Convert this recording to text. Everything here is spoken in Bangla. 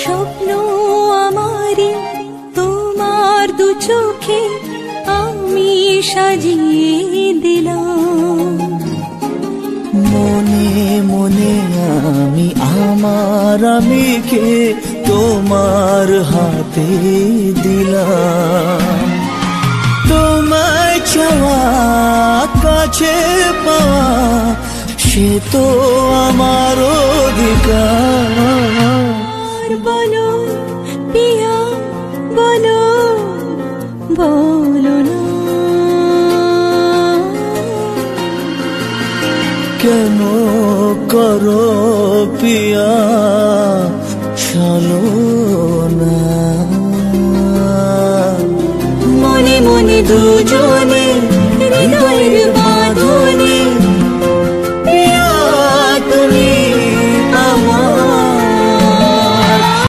স্বপ্ন আমারে তোমার দু চোখে আমি সাজিয়ে দিলাম। মনে মনে আমি আমার আমিকে তোমার হাতে দিলাম। তোমায় চাওয়া কাছে পাওয়া সে তো আমার অধিকার। বলো পিয়া বলো বলো না কেন করো পিয়া ছলো।